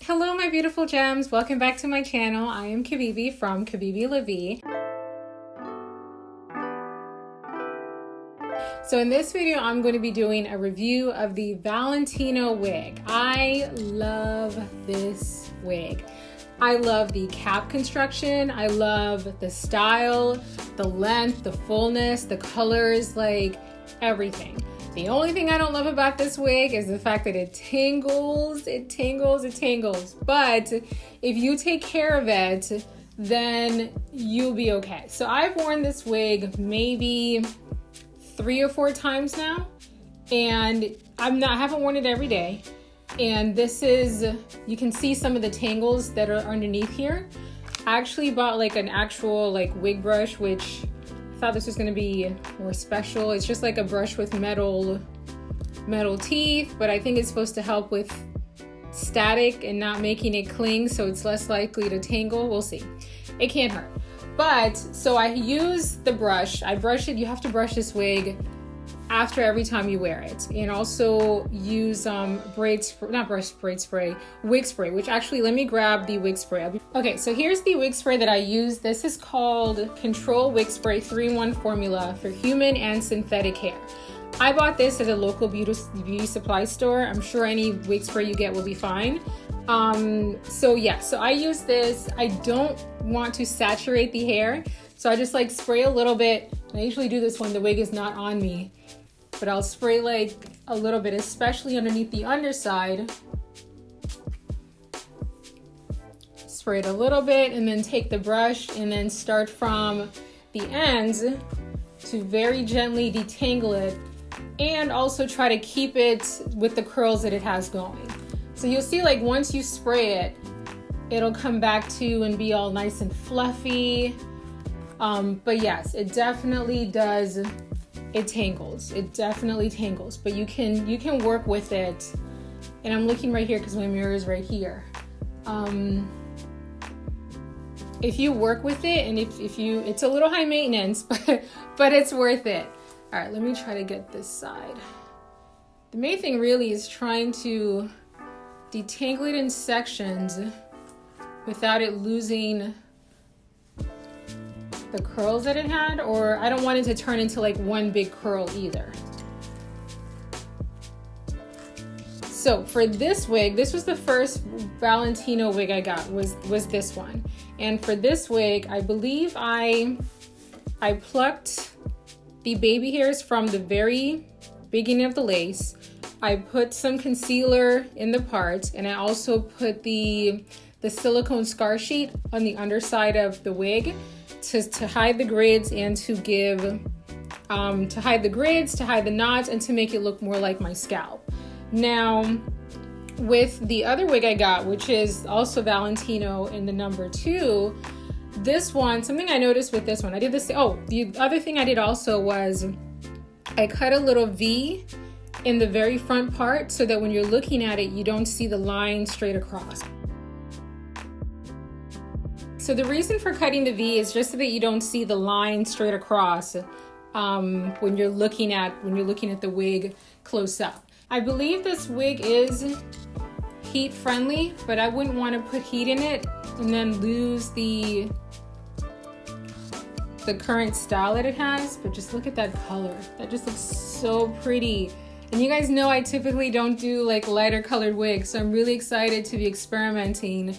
Hello my beautiful gems, welcome back to my channel. I am Kibibi from Kibibi La Vie. So in this video, I'm going to be doing a review of the Valentino wig. I love this wig. I love the cap construction. I love the style, the length, the fullness, the colors, like everything. The only thing I don't love about this wig is the fact that it tangles, it tangles. But if you take care of it, then you'll be okay. So I've worn this wig maybe 3 or 4 times now, and I haven't worn it every day. And this is, you can see some of the tangles that are underneath here. I actually bought like an actual like wig brush, which I thought this was gonna be more special. It's just like a brush with metal teeth, but I think it's supposed to help with static and not making it cling, so it's less likely to tangle. We'll see. It can't hurt. But, so I use the brush. I brush it. You have to brush this wig after every time you wear it. And also use wig spray, which actually, let me grab the wig spray. Okay, so here's the wig spray that I use. This is called Control Wig Spray 3-in-1 formula for human and synthetic hair. I bought this at a local beauty supply store. I'm sure any wig spray you get will be fine. So I use this. I don't want to saturate the hair, so I just like spray a little bit. I usually do this when the wig is not on me, but I'll spray like a little bit, especially underneath the underside. Spray it a little bit and then take the brush and then start from the ends to very gently detangle it, and also try to keep it with the curls that it has going. So you'll see, like, once you spray it, it'll come back to and be all nice and fluffy. But yes, it definitely does. It tangles. It definitely tangles. But you can work with it. And I'm looking right here because my mirror is right here. If you work with it, and if you, it's a little high maintenance, but it's worth it. All right, let me try to get this side. The main thing really is trying to detangle it in sections without it losing the curls that it had, or I don't want it to turn into like one big curl either. So for this wig, this was the first Valentino wig I got, was this one. And for this wig, I believe I plucked the baby hairs from the very beginning of the lace. I put some concealer in the part, and I also put the silicone scar sheet on the underside of the wig to hide the grids and to give, to hide the grids, to hide the knots, and to make it look more like my scalp. Now, with the other wig I got, which is also Valentino in the number 2, this one, something I noticed with this one, I did this, the other thing I did also was I cut a little V in the very front part so that when you're looking at it, you don't see the line straight across. So the reason for cutting the V is just so that you don't see the line straight across when you're looking at the wig close up. I believe this wig is heat friendly, but I wouldn't want to put heat in it and then lose the current style that it has. But just look at that color. That just looks so pretty. And you guys know I typically don't do like lighter colored wigs, so I'm really excited to be experimenting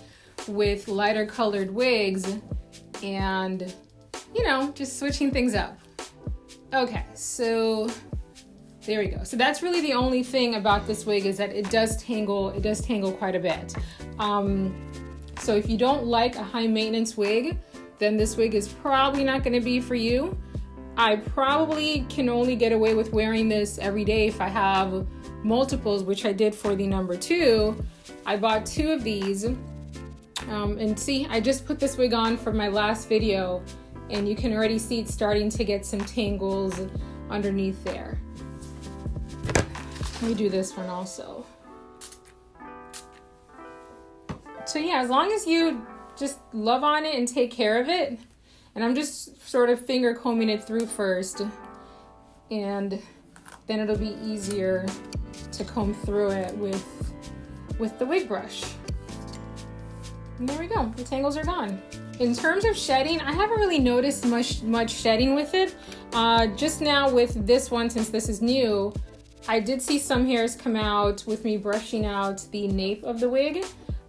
with lighter colored wigs and, you know, just switching things up. Okay, so there we go. So that's really the only thing about this wig, is that it does tangle quite a bit. So if you don't like a high maintenance wig, then this wig is probably not going to be for you. I probably can only get away with wearing this every day if I have multiples, which I did for the number 2. I bought 2 of these. And see, I just put this wig on for my last video, and you can already see it's starting to get some tangles underneath there. Let me do this one also. So yeah, as long as you just love on it and take care of it, and I'm just sort of finger combing it through first, and then it'll be easier to comb through it with the wig brush. And there we go, the tangles are gone. In terms of shedding, I haven't really noticed much shedding with it. Just now with this one, since this is new, I did see some hairs come out with me brushing out the nape of the wig,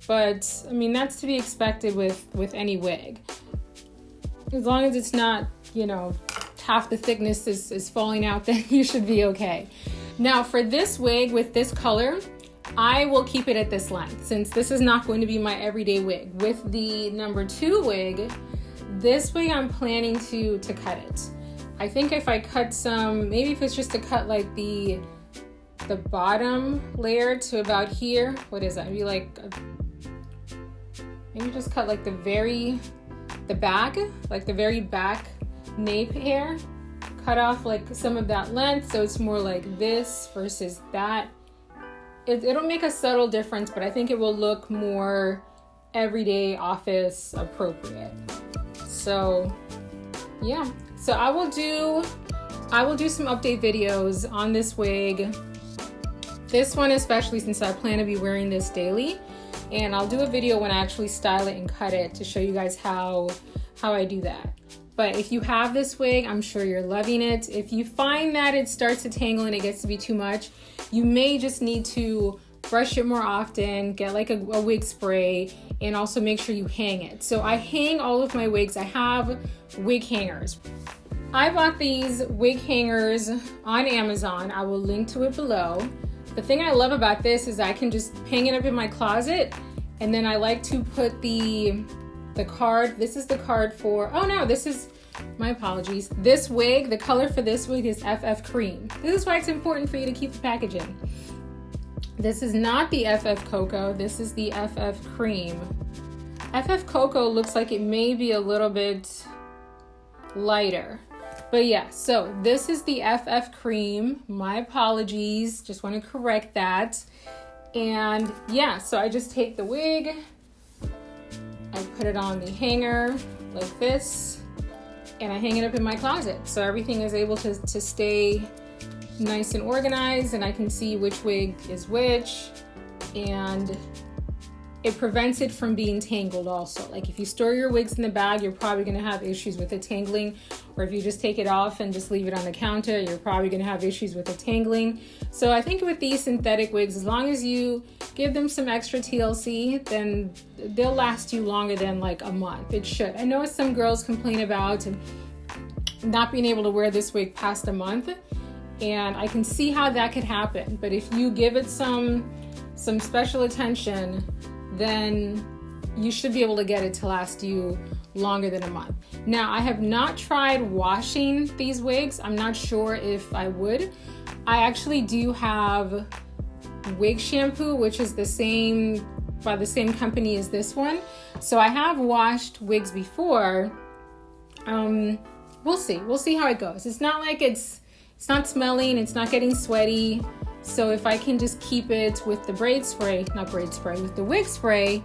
but I mean, that's to be expected with any wig. As long as it's not, you know, half the thickness is falling out, then you should be okay. Now for this wig with this color, I will keep it at this length since this is not going to be my everyday wig. With the number 2 wig, this wig I'm planning to cut it. I think if I cut some, maybe if it's just to cut like the bottom layer to about here, what is that? Maybe like, maybe just cut like the very back nape hair. Cut off like some of that length so it's more like this versus that. It'll make a subtle difference, but I think it will look more everyday office appropriate. So yeah, so I will do some update videos on this wig. This one especially, since I plan to be wearing this daily, and I'll do a video when I actually style it and cut it to show you guys how I do that. But if you have this wig, I'm sure you're loving it. If you find that it starts to tangle and it gets to be too much, you may just need to brush it more often, get like a wig spray, and also make sure you hang it. So I hang all of my wigs. I have wig hangers. I bought these wig hangers on Amazon. I will link to it below. The thing I love about this is I can just hang it up in my closet, and then I like to put the card. This is the card for, oh no, this is, my apologies. This wig, the color for this wig is FF Cream. This is why it's important for you to keep the packaging. This is not the FF Cocoa, this is the FF Cream. FF Cocoa looks like it may be a little bit lighter. But yeah, so this is the FF Cream. My apologies, just want to correct that. And yeah, so I just take the wig, I put it on the hanger like this, and I hang it up in my closet. So everything is able to stay nice and organized, and I can see which wig is which, and it prevents it from being tangled also. Like if you store your wigs in the bag, you're probably gonna have issues with it tangling, or if you just take it off and just leave it on the counter, you're probably gonna have issues with it tangling. So I think with these synthetic wigs, as long as you give them some extra TLC, then they'll last you longer than like a month. It should. I know some girls complain about not being able to wear this wig past a month, and I can see how that could happen. But if you give it some special attention, then you should be able to get it to last you longer than a month. Now, I have not tried washing these wigs. I'm not sure if I would. I actually do have wig shampoo, which is by the same company as this one. So I have washed wigs before. We'll see how it goes. It's not like it's not smelling, it's not getting sweaty. So if I can just keep it with the with the wig spray,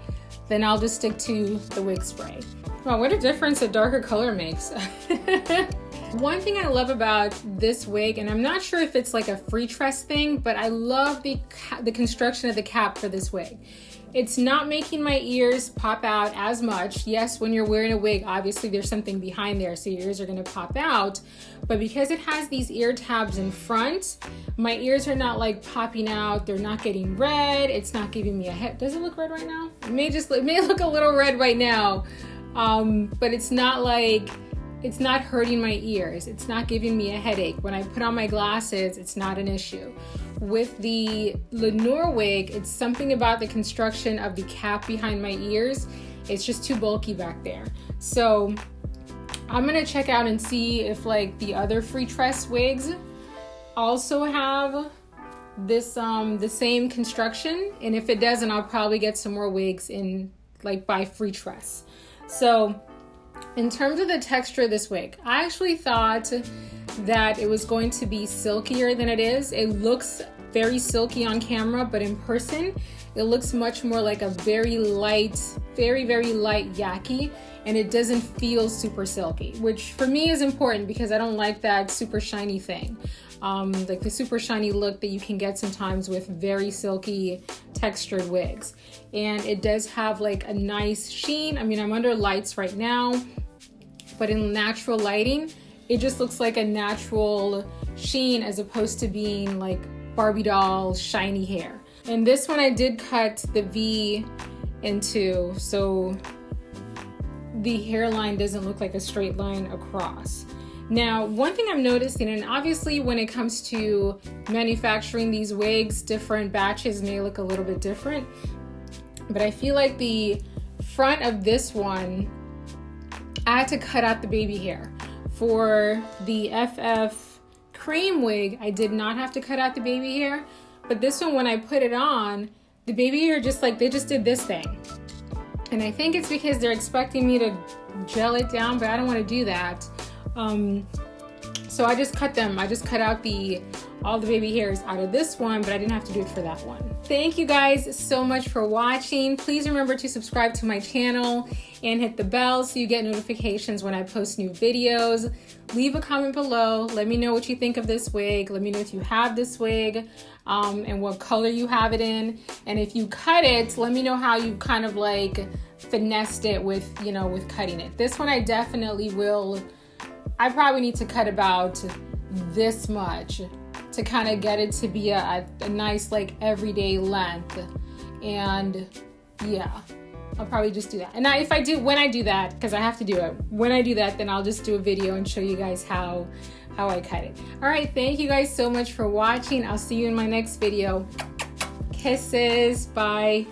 then I'll just stick to the wig spray. Wow, what a difference a darker color makes. One thing I love about this wig, and I'm not sure if it's like a Freetress thing, but I love the construction of the cap for this wig. It's not making my ears pop out as much. Yes, when you're wearing a wig, obviously there's something behind there, so your ears are gonna pop out. But because it has these ear tabs in front, my ears are not like popping out. They're not getting red. It's not giving me a head. Does it look red right now? It may look a little red right now, but it's not hurting my ears. It's not giving me a headache. When I put on my glasses, it's not an issue. With the Lenore wig, it's something about the construction of the cap behind my ears. It's just too bulky back there. So I'm gonna check out and see if like the other Freetress wigs also have this the same construction. And if it doesn't, I'll probably get some more wigs in like by Freetress. So in terms of the texture of this wig, I actually thought that it was going to be silkier than it is. It looks very silky on camera, but in person, it looks much more like a very light, very light yaki, and it doesn't feel super silky, which for me is important because I don't like that super shiny thing. Like the super shiny look that you can get sometimes with very silky textured wigs. And it does have like a nice sheen. I mean, I'm under lights right now, but in natural lighting, it just looks like a natural sheen as opposed to being like Barbie doll shiny hair. And this one I did cut the V into, so the hairline doesn't look like a straight line across. Now, one thing I'm noticing, and obviously when it comes to manufacturing these wigs, different batches may look a little bit different, but I feel like the front of this one, I had to cut out the baby hair. For the FF cream wig, I did not have to cut out the baby hair, but this one, when I put it on, the baby hair just like, they just did this thing. And I think it's because they're expecting me to gel it down, but I don't want to do that. So I just cut them. I just cut out all the baby hairs out of this one, but I didn't have to do it for that one. Thank you guys so much for watching. Please remember to subscribe to my channel and hit the bell so you get notifications when I post new videos. Leave a comment below. Let me know what you think of this wig. Let me know if you have this wig and what color you have it in. And if you cut it, let me know how you kind of like finessed it with, you know, with cutting it. This one I definitely will. I probably need to cut about this much to kind of get it to be a nice like everyday length. And yeah, I'll probably just do that. And when I do that, because I have to do it, when I do that, then I'll just do a video and show you guys how I cut it. All right, thank you guys so much for watching. I'll see you in my next video. Kisses, bye.